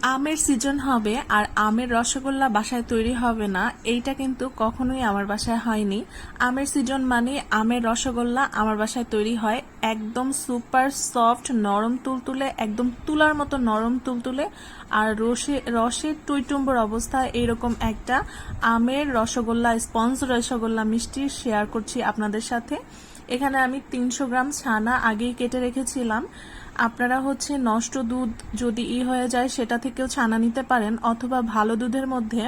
আমের সিজন হবে আর আমের রসগোল্লা বাসায় তৈরি হবে না, এইটা কিন্তু কখনোই আমার বাসায় হয়নি। আমের সিজন মানে আমের রসগোল্লা আমার বাসায় তৈরি হয়, একদম সুপার সফট নরম তুলতুলে, একদম তুলার মতো নরম তুলতুলে, আর রসের টইটুম্বর অবস্থায় এইরকম একটা আমের রসগোল্লা, স্পঞ্জ রসগোল্লা মিষ্টি শেয়ার করছি আপনাদের সাথে। এখানে আমি 300 গ্রাম ছানা আগেই কেটে রেখেছিলাম। আপনারা নষ্ট দুধ যদি হয়ে যায় সেটা থেকেও ছানা নিতে পারেন, অথবা ভালো দুধের মধ্যে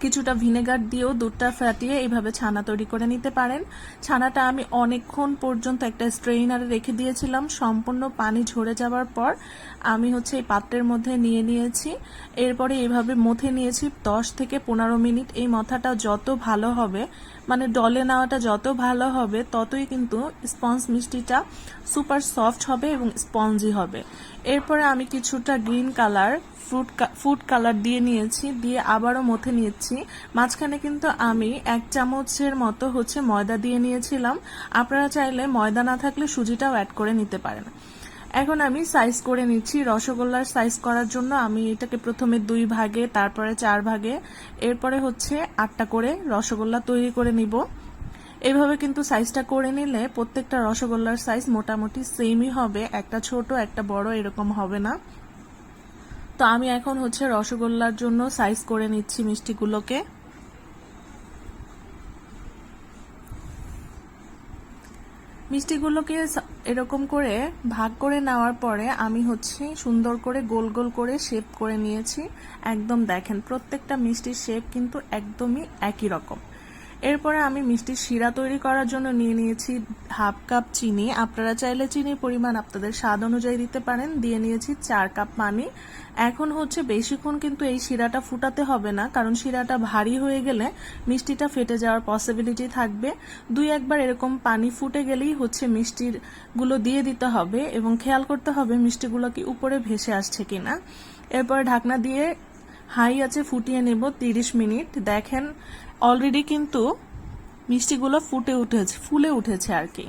কিছুটা ভিনেগার দিয়েও দুধটা ফাটিয়ে এইভাবে ছানা তৈরি করে নিতে পারেন। ছানাটা আমি অনেকক্ষণ পর্যন্ত একটা স্ট্রেইনারে রেখে দিয়েছিলাম, সম্পূর্ণ পানি ঝরে যাওয়ার পর আমি এই পাত্রের মধ্যে নিয়ে নিয়েছি। এরপরে এইভাবে মথে নিয়েছি 10 থেকে 15 মিনিট। এই মথাটা যত ভালো হবে, মানে ডলে নেওয়াটা যত ভালো হবে, ততই কিন্তু স্পঞ্জ মিষ্টিটা সুপার সফট হবে এবং স্পঞ্জি হবে। এরপরে আমি কিছুটা গ্রিন কালার ফুড কালার দিয়ে নিয়েছি, দিয়ে আবারও মথে নিয়েছি। মাঝখানে কিন্তু আমি 1 চামচের মতো ময়দা দিয়ে নিয়েছিলাম। আপনারা চাইলে ময়দা না থাকলে সুজিটাও অ্যাড করে নিতে পারেন। এখন আমি সাইজ করে নিচ্ছি। রসগোল্লার সাইজ করার জন্য আমি এটাকে প্রথমে 2 ভাগে, তারপরে 4 ভাগে, এরপরে 8টা করে রসগোল্লা তৈরি করে নিব। এইভাবে কিন্তু সাইজটা করে নিলে প্রত্যেকটা রসগোল্লার সাইজ মোটামুটি সেমই হবে, একটা ছোট একটা বড় এরকম হবে না। তো আমি এখন রসগোল্লার জন্য সাইজ করে নিচ্ছি মিষ্টিগুলোকে। মিষ্টিগুলোকে এরকম করে ভাগ করে নেওয়ার পরে আমি সুন্দর করে গোল গোল করে শেপ করে নিয়েছি। একদম দেখেন প্রত্যেকটা মিষ্টির শেপ কিন্তু একদমই একই রকম। এরপরে আমি মিষ্টির শিরা তৈরি করার জন্য নিয়ে নিয়েছি 1/2 কাপ চিনি। আপনারা চাইলে চিনির পরিমাণ আপনাদের স্বাদ অনুযায়ী দিতে পারেন। দিয়ে নিয়েছি 4 কাপ পানি। এখন বেশিক্ষণ কিন্তু এই শিরাটা ফুটাতে হবে না, কারণ শিরাটা ভারী হয়ে গেলে মিষ্টিটা ফেটে যাওয়ার পসিবিলিটি থাকবে। 2-1 বার এরকম পানি ফুটে গেলেই মিষ্টির গুলো দিয়ে দিতে হবে এবং খেয়াল করতে হবে মিষ্টিগুলো কি উপরে ভেসে আসছে কিনা। এরপর ঢাকনা দিয়ে হাই আছে ফুটিয়ে নেব 30 মিনিট। দেখেন অলরেডি কিন্তু মিষ্টিগুলো ফুলে উঠেছে আর কি।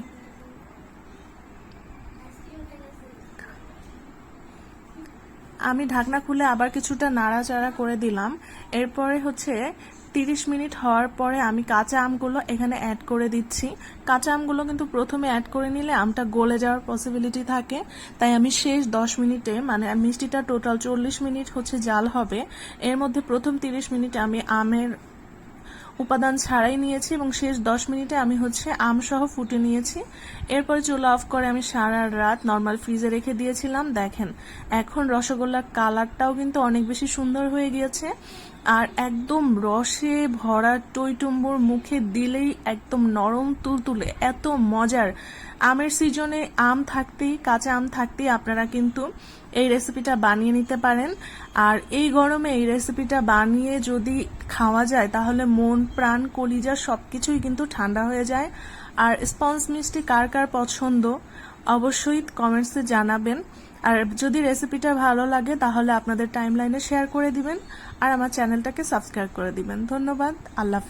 আমি ঢাকনা খুলে আবার কিছুটা নাড়াচাড়া করে দিলাম। এরপরে 30 মিনিট হওয়ার পরে আমি কাঁচা আমগুলো এখানে অ্যাড করে দিচ্ছি। কাঁচা আমগুলো কিন্তু প্রথমে অ্যাড করে নিলে আমটা গলে যাওয়ার পসিবিলিটি থাকে, তাই আমি শেষ 10 মিনিটে, মানে মিষ্টিটা টোটাল 40 মিনিট জাল হবে, এর মধ্যে প্রথম 30 মিনিটে আমি আমের উপাদান ছাড়াই নিয়েছি এবং শেষ 10 মিনিটে আমি আম সহ ফুটে নিয়েছি। এরপরে চুলা অফ করে আমি সারা রাত নর্মাল ফ্রিজে রেখে দিয়েছিলাম। দেখেন এখন রসগোল্লার কালারটাও কিন্তু অনেক বেশি সুন্দর হয়ে গিয়েছে, আর একদম রসে ভরা টইটুম্বুর, মুখে দিলেই একদম নরম তুলতুলে, এত মজার। আমের সিজনে আম থাকতেই, কাঁচা আম থাকতেই আপনারা কিন্তু এই রেসিপিটা বানিয়ে নিতে পারেন। আর এই গরমে এই রেসিপিটা বানিয়ে যদি খাওয়া যায় তাহলে মন প্রাণ কলিজা সবকিছুই কিন্তু ঠান্ডা হয়ে যায়। আর স্পঞ্জ মিষ্টি কার কার পছন্দ অবশ্যই কমেন্টসে জানাবেন। আর যদি রেসিপিটা ভালো লাগে তাহলে আপনাদের টাইমলাইনে শেয়ার করে দিবেন আর আমার চ্যানেলটাকে সাবস্ক্রাইব করে দিবেন। ধন্যবাদ। আল্লাহ হাফেজ।